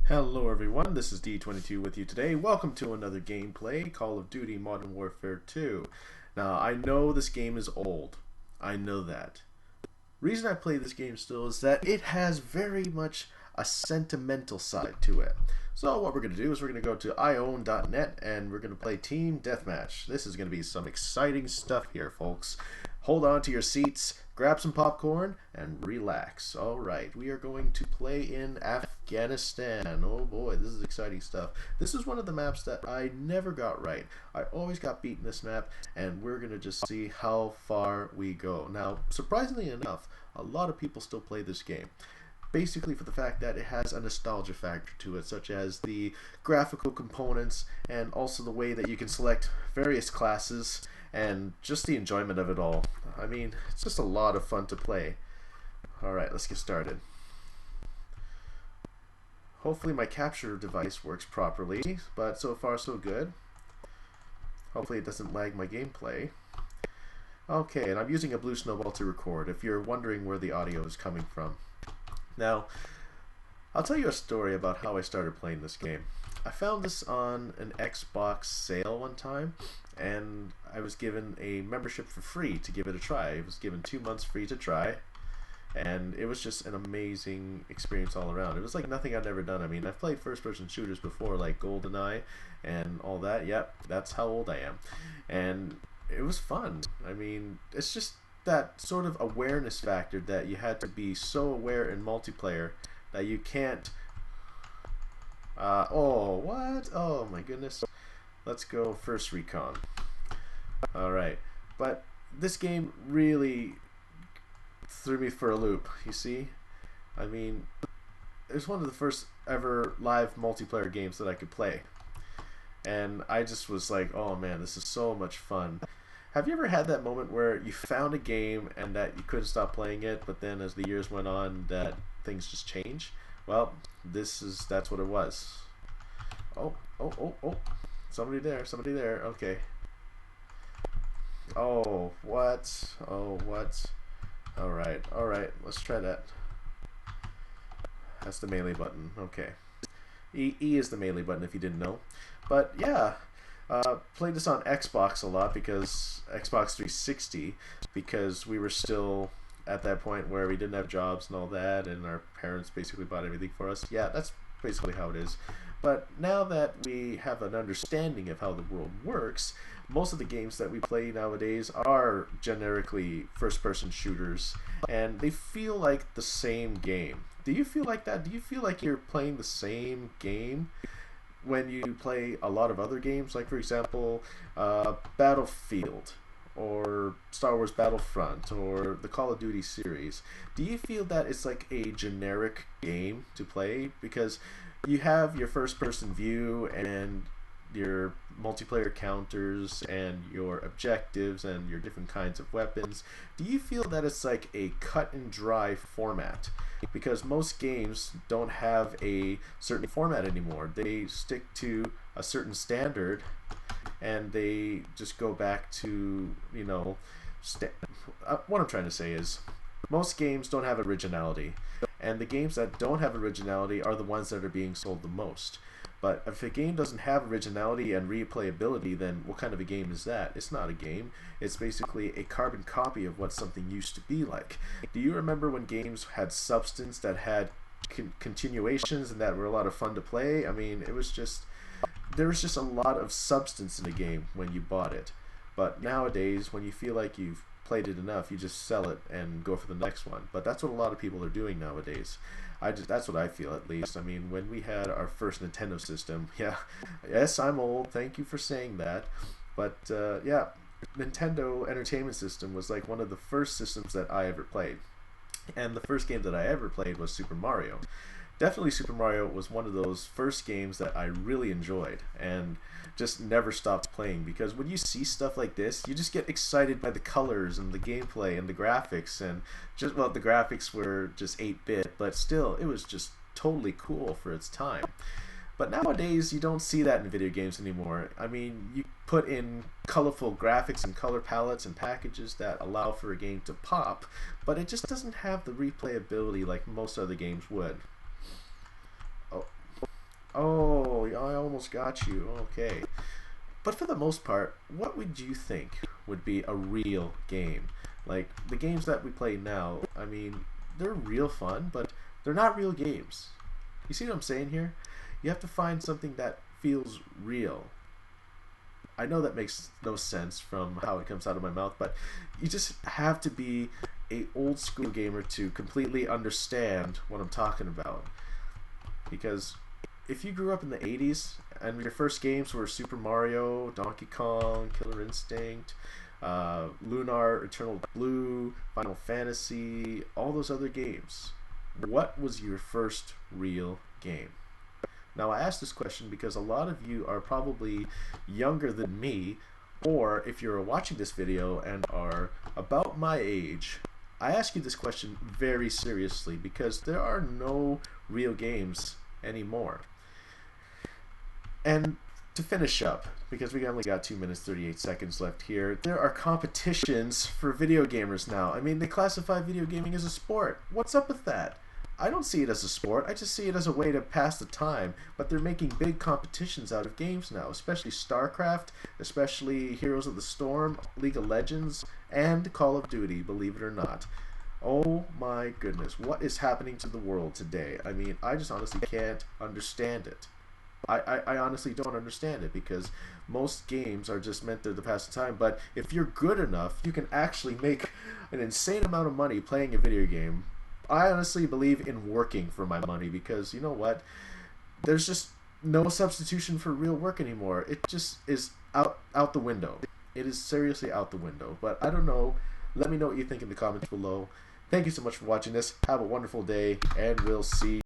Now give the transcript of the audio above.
Hello everyone, this is D22 with you today. Welcome to another gameplay, Call of Duty Modern Warfare 2. Now, I know this game is old. I know that. Reason I play this game still is that it has very much a sentimental side to it. So what we're going to do is we're going to go to iown.net and we're going to play Team Deathmatch. This is going to be some exciting stuff here, folks. Hold on to your seats, grab some popcorn, and relax. Alright, we are going to play in Afghanistan. Oh boy, this is exciting stuff. This is one of the maps that I never got right. I always got beat in this map, and we're going to just see how far we go. Now, surprisingly enough, a lot of people still play this game. Basically for the fact that it has a nostalgia factor to it, such as the graphical components and also the way that you can select various classes and just the enjoyment of it all. I mean, it's just a lot of fun to play. Alright, let's get started. Hopefully my capture device works properly, but so far so good. Hopefully it doesn't lag my gameplay. Okay, and I'm using a blue snowball to record, if you're wondering where the audio is coming from. Now, I'll tell you a story about how I started playing this game. I found this on an Xbox sale one time, and I was given a membership for free to give it a try. I was given 2 months free to try, and it was just an amazing experience all around. It was like nothing I'd ever done. I mean, I've played first-person shooters before, like GoldenEye and all that. Yep, that's how old I am. And it was fun. I mean, it's just that sort of awareness factor that you had to be so aware in multiplayer that you can't oh, what? Oh my goodness. Let's go first recon. Alright, but this game really threw me for a loop, you see? I mean, it was one of the first ever live multiplayer games that I could play. And I just was like, oh man, this is so much fun. Have you ever had that moment where you found a game and that you couldn't stop playing it, but then as the years went on that things just change? Well, that's what it was. Oh. Somebody there, okay. Oh, what? Oh, what? Alright, let's try that. That's the melee button, okay. E is the melee button if you didn't know. But yeah, played this on Xbox a lot because Xbox 360, because we were still at that point where we didn't have jobs and all that, and our parents basically bought everything for us. Yeah, that's basically how it is. But now that we have an understanding of how the world works, most of the games that we play nowadays are generically first-person shooters, and they feel like the same game. Do you feel like that? Do you feel like you're playing the same game when you play a lot of other games? Like, for example, Battlefield, or Star Wars Battlefront, or the Call of Duty series. Do you feel that it's like a generic game to play? Because you have your first person view and your multiplayer counters and your objectives and your different kinds of weapons. Do you feel that it's like a cut and dry format? Because most games don't have a certain format anymore. They stick to a certain standard and they just go back to, you know, what I'm trying to say is most games don't have originality, and the games that don't have originality are the ones that are being sold the most. But if a game doesn't have originality and replayability, then what kind of a game is that? It's not a game. It's basically a carbon copy of what something used to be like. Do you remember when games had substance, that had continuations, and that were a lot of fun to play? I mean, there was just a lot of substance in a game when you bought it. But nowadays, when you feel like you've played it enough, you just sell it and go for the next one. But that's what a lot of people are doing nowadays. That's what I feel, at least. I mean, when we had our first Nintendo system, yeah, yes, I'm old, thank you for saying that, but yeah, Nintendo Entertainment System was like one of the first systems that I ever played. And the first game that I ever played was Super Mario. Definitely Super Mario was one of those first games that I really enjoyed and just never stopped playing, because when you see stuff like this, you just get excited by the colors and the gameplay and the graphics, and just, well, the graphics were just 8-bit, but still, it was just totally cool for its time. But nowadays, you don't see that in video games anymore. I mean, you put in colorful graphics and color palettes and packages that allow for a game to pop, but it just doesn't have the replayability like most other games would. Oh, Oh, I almost got you. Okay. But for the most part, what would you think would be a real game? Like, the games that we play now, I mean, they're real fun, but they're not real games. You see what I'm saying here? You have to find something that feels real. I know that makes no sense from how it comes out of my mouth, but you just have to be a old school gamer to completely understand what I'm talking about. Because if you grew up in the 80s and your first games were Super Mario, Donkey Kong, Killer Instinct, Lunar, Eternal Blue, Final Fantasy, all those other games, what was your first real game? Now, I ask this question because a lot of you are probably younger than me, or if you're watching this video and are about my age, I ask you this question very seriously because there are no real games anymore. And to finish up, because we only got 2 minutes 38 seconds left here, there are competitions for video gamers now. I mean, they classify video gaming as a sport. What's up with that? I don't see it as a sport. I just see it as a way to pass the time. But they're making big competitions out of games now, especially StarCraft, especially Heroes of the Storm, League of Legends, and Call of Duty, believe it or not. Oh my goodness, what is happening to the world today? I mean, I just honestly can't understand it. I honestly don't understand it because most games are just meant to pass the time. But if you're good enough, you can actually make an insane amount of money playing a video game. I honestly believe in working for my money because you know what? There's just no substitution for real work anymore. It just is out the window. It is seriously out the window. But I don't know. Let me know what you think in the comments below. Thank you so much for watching this. Have a wonderful day, and we'll see you.